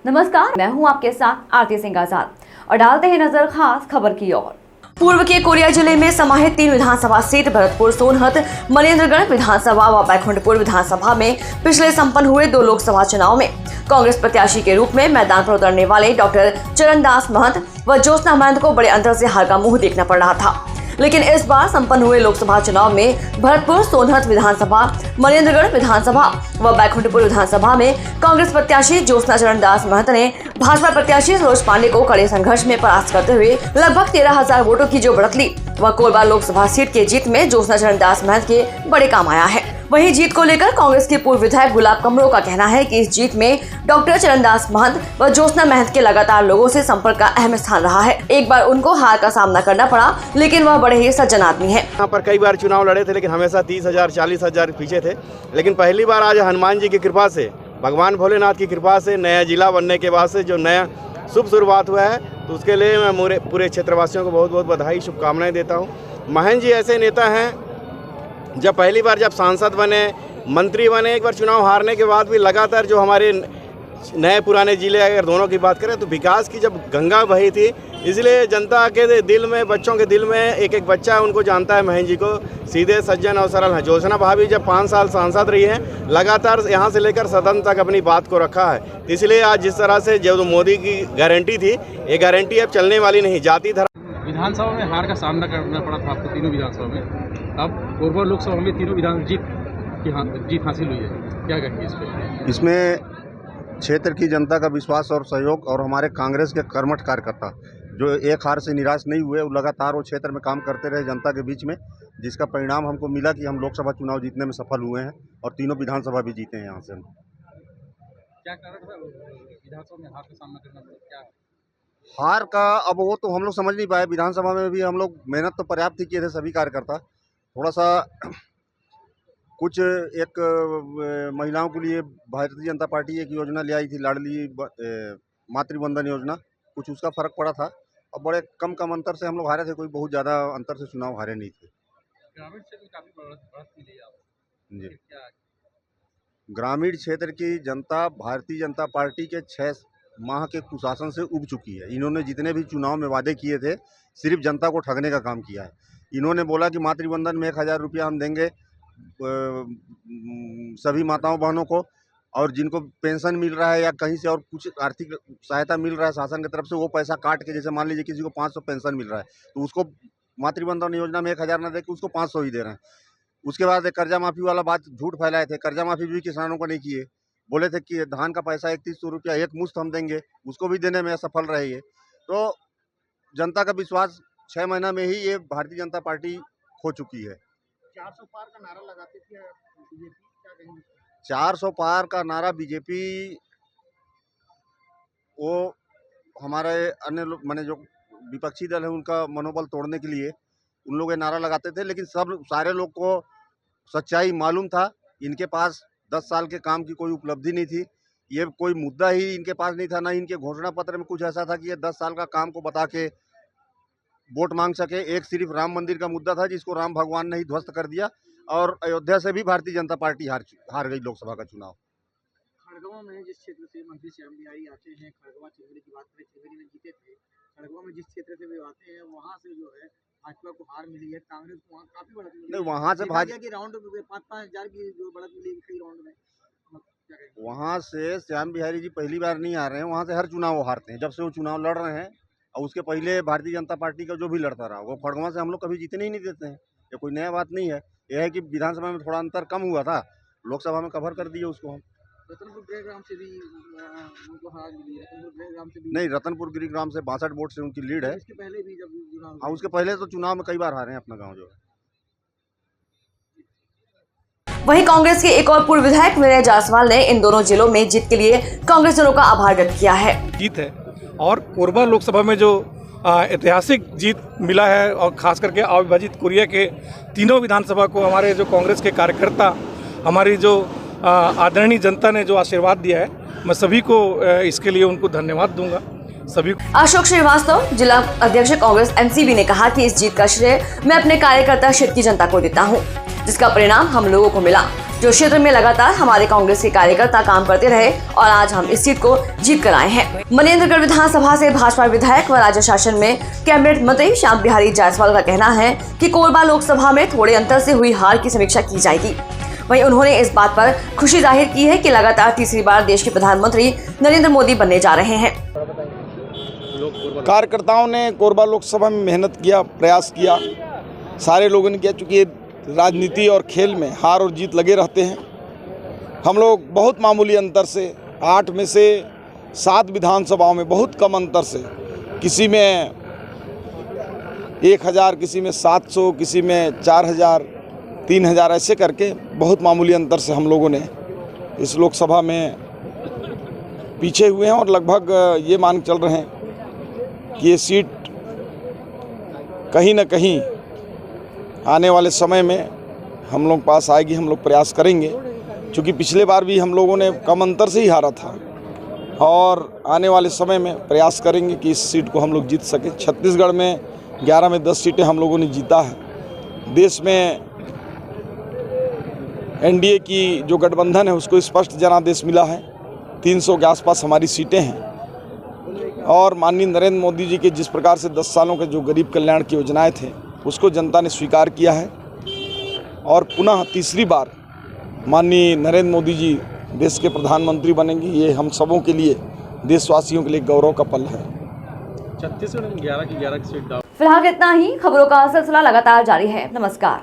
नमस्कार, मैं हूं आपके साथ आरती सिंह आजाद और डालते हैं नजर खास खबर की ओर। पूर्व के कोरिया जिले में समाहित 3 विधानसभा सीट भरतपुर, सोनहत, मनेन्द्रगढ़ विधानसभा व बैकुंठपुर विधानसभा में पिछले संपन्न हुए 2 लोकसभा चुनाव में कांग्रेस प्रत्याशी के रूप में मैदान पर उतरने वाले डॉक्टर चरणदास महंत व ज्योत्सना महंत को बड़े अंतर से हार का मुंह देखना पड़ रहा था। लेकिन इस बार संपन्न हुए लोकसभा चुनाव में भरतपुर, सोनहत विधानसभा, मनेन्द्रगढ़ विधानसभा व बैकुंठपुर विधानसभा में कांग्रेस प्रत्याशी ज्योत्सना चरणदास महंत ने भाजपा प्रत्याशी सरोज पांडे को कड़े संघर्ष में परास्त करते हुए लगभग 13,000 वोटों की जो बढ़त ली, वह कोरबा लोकसभा सीट के जीत में ज्योत्सना चरणदास महंत के बड़े काम आया है। वहीं जीत को लेकर कांग्रेस के पूर्व विधायक गुलाब कमरो का कहना है कि इस जीत में डॉक्टर चरणदास महंत व ज्योत्सना महंत के लगातार लोगों से संपर्क का अहम स्थान रहा है। एक बार उनको हार का सामना करना पड़ा, लेकिन वह बड़े ही सज्जन आदमी है। यहाँ पर कई बार चुनाव लड़े थे, लेकिन हमेशा 30,000 40,000 पीछे थे। लेकिन पहली बार आज हनुमान जी की कृपा से, भगवान भोलेनाथ की कृपा से, नया जिला बनने के बाद से जो नया शुभ शुरुआत हुआ है, तो उसके लिए मैं पूरे क्षेत्रवासियों को बहुत बहुत बधाई, शुभकामनाएं देता हूँ। महंत जी ऐसे नेता हैं, जब पहली बार जब सांसद बने, मंत्री बने, एक बार चुनाव हारने के बाद भी लगातार जो हमारे नए पुराने जिले अगर दोनों की बात करें तो विकास की जब गंगा बही थी, इसलिए जनता के दिल में, बच्चों के दिल में एक बच्चा उनको जानता है महंत जी को, सीधे सज्जन और सरल हैं। ज्योत्सना भाभी जब 5 साल सांसद रही हैं, लगातार यहाँ से लेकर सदन तक अपनी बात को रखा है। इसलिए आज जिस तरह से जो मोदी की गारंटी थी, ये गारंटी अब चलने वाली नहीं। जाति धर्म विधानसभा में हार का सामना करना पड़ा था आपको तीनों विधानसभा में, अब कोरबा लोकसभा में तीनों विधान जीत हासिल हुई है, क्या कहेंगे इस पर? इसमें क्षेत्र की जनता का विश्वास और सहयोग और हमारे कांग्रेस के कर्मठ कार्यकर्ता जो एक हार से निराश नहीं हुए, लगातार वो क्षेत्र में काम करते रहे जनता के बीच में, जिसका परिणाम हमको मिला कि हम लोकसभा चुनाव जीतने में सफल हुए हैं और तीनों विधानसभा भी जीते हैं। यहाँ से हम क्या कारण था विधानसभा में हार का सामना करना पड़ा? क्या हार का अब वो तो हम लोग समझ नहीं पाए। विधानसभा में भी हम लोग मेहनत तो पर्याप्त ही किए थे सभी कार्यकर्ता। थोड़ा सा कुछ एक महिलाओं के लिए भारतीय जनता पार्टी एक योजना ले आई थी, लाडली मातृवंदन योजना, कुछ उसका फर्क पड़ा था। अब बड़े कम अंतर से हम लोग हारे थे, कोई बहुत ज़्यादा अंतर से चुनाव हारे नहीं थे। ग्रामीण क्षेत्र में काफी बढ़त मिली आपको जी, क्या? ग्रामीण क्षेत्र की जनता भारतीय जनता पार्टी के 6 माह के कुशासन से उब चुकी है। इन्होंने जितने भी चुनाव में वादे किए थे, सिर्फ जनता को ठगने का काम किया है। इन्होंने बोला कि मातृवंदन में 1,000 रुपया हम देंगे सभी माताओं बहनों को, और जिनको पेंशन मिल रहा है या कहीं से और कुछ आर्थिक सहायता मिल रहा है शासन की तरफ से, वो पैसा काट के, जैसे मान लीजिए किसी को 500 पेंशन मिल रहा है तो उसको मातृवंदन योजना में 1,000 ना दे के उसको 500 ही दे रहे हैं। उसके बाद एक कर्जा माफ़ी वाला बात झूठ फैलाए थे, कर्जा माफ़ी भी किसानों को नहीं किए। बोले थे कि धान का पैसा 3100 रुपया एक मुश्त हम देंगे, उसको भी देने में असफल रहे। ये तो जनता का विश्वास 6 महीना में ही ये भारतीय जनता पार्टी खो चुकी है। 400 पार का नारा लगाती थी बीजेपी, क्या कहेंगे? 400 पार का नारा बीजेपी, वो हमारे अन्य लोग माने जो विपक्षी दल है उनका मनोबल तोड़ने के लिए उन लोग ये नारा लगाते थे, लेकिन सारे लोग को सच्चाई मालूम था। इनके पास 10 साल के काम की कोई उपलब्धि नहीं थी, ये कोई मुद्दा ही इनके पास नहीं था, ना इनके घोषणा पत्र में कुछ ऐसा था कि ये 10 साल का काम को बता के वोट मांग सके। एक सिर्फ राम मंदिर का मुद्दा था, जिसको राम भगवान ने ही ध्वस्त कर दिया, और अयोध्या से भी भारतीय जनता पार्टी हार गई लोकसभा का चुनाव। खड़गवा में जिस क्षेत्र से मंत्री श्याम बिहारी आते हैं, खड़गवा चिरमिरी की बात करें, चिरमिरी में जीते थे। खड़गवा में जिस क्षेत्र से वे आते हैं वहाँ से जो है भाजपा को हार मिली है, कांग्रेस को वहाँ काफी बढ़त मिली है। वहाँ से भाजपा की राउंड 5,000 की जो बढ़त मिली कई राउंड में, वहाँ से श्याम बिहारी जी पहली बार नहीं आ रहे हैं, वहाँ से हर चुनाव वो हारते हैं जब से वो चुनाव लड़ रहे हैं। और उसके पहले भारतीय जनता पार्टी का जो भी लड़ता रहा, वो खड़गवा से हम लोग कभी जीतने ही नहीं देते हैं। ये कोई नया बात नहीं है। यह है कि विधानसभा में थोड़ा अंतर कम हुआ था, लोकसभा में कवर कर दिए उसको हम। रतनपुर गृहग्राम से भी उनको हार मिली है। रतनपुर गृहग्राम से भी नहीं, रतनपुर गिरिग्राम से 62 वोट से उनकी लीड है। इसके पहले भी जब चुनाव, हाँ, उसके पहले तो चुनाव में कई बार हारे हैं अपना गाँव जो है। वहीं कांग्रेस के एक और पूर्व विधायक विनय जायसवाल ने इन दोनों जिलों में जीत के लिए कांग्रेसियों का आभार व्यक्त किया है। जीत है और कोरबा लोकसभा में जो ऐतिहासिक जीत मिला है, और खास करके अविभाजित कोरिया के तीनों विधानसभा को हमारे जो कांग्रेस के कार्यकर्ता, हमारी जो आदरणीय जनता ने जो आशीर्वाद दिया है, मैं सभी को इसके लिए उनको धन्यवाद दूंगा। सभी अशोक श्रीवास्तव, जिला अध्यक्ष कांग्रेस एनसीबी, ने कहा कि इस जीत का श्रेय मैं अपने कार्यकर्ता क्षेत्र की जनता को देता हूं। जिसका परिणाम हम लोगों को मिला। जो क्षेत्र में लगातार हमारे कांग्रेस के कार्यकर्ता काम करते रहे और आज हम इस सीट को जीत कर आए हैं। मनेंद्रगढ़ विधानसभा से भाजपा विधायक व राज्य शासन में कैबिनेट मंत्री श्याम बिहारी जायसवाल का कहना है कि कोरबा लोकसभा में थोड़े अंतर से हुई हार की समीक्षा की जाएगी। वहीं उन्होंने इस बात पर खुशी जाहिर की है कि लगातार तीसरी बार देश के प्रधानमंत्री नरेंद्र मोदी बनने जा रहे हैं। कार्यकर्ताओं ने कोरबा लोकसभा में मेहनत किया, प्रयास किया, सारे लोगों ने किया। चूँकि राजनीति और खेल में हार और जीत लगे रहते हैं, हम लोग बहुत मामूली अंतर से 8 में से 7 विधानसभाओं में बहुत कम अंतर से, किसी में 1000, किसी में 700, किसी में 4000, 3000 ऐसे करके बहुत मामूली अंतर से हम लोगों ने इस लोकसभा में पीछे हुए हैं और लगभग ये मान चल रहे हैं कि ये सीट कहीं न कहीं आने वाले समय में हम लोग पास आएगी। हम लोग प्रयास करेंगे, क्योंकि पिछले बार भी हम लोगों ने कम अंतर से ही हारा था और आने वाले समय में प्रयास करेंगे कि इस सीट को हम लोग जीत सकें। छत्तीसगढ़ में 11 में 10 सीटें हम लोगों ने जीता है। देश में एनडीए की जो गठबंधन है उसको स्पष्ट जनादेश मिला है। 300 के आसपास हमारी सीटें हैं और माननीय नरेंद्र मोदी जी के जिस प्रकार से 10 सालों के जो गरीब कल्याण की योजनाएं थे उसको जनता ने स्वीकार किया है और पुनः तीसरी बार माननीय नरेंद्र मोदी जी देश के प्रधानमंत्री बनेंगे। ये हम सबों के लिए, देशवासियों के लिए गौरव का पल है। छत्तीसगढ़ में 11 की सीट। फिलहाल इतना ही। खबरों का सिलसिला लगातार जारी है। नमस्कार।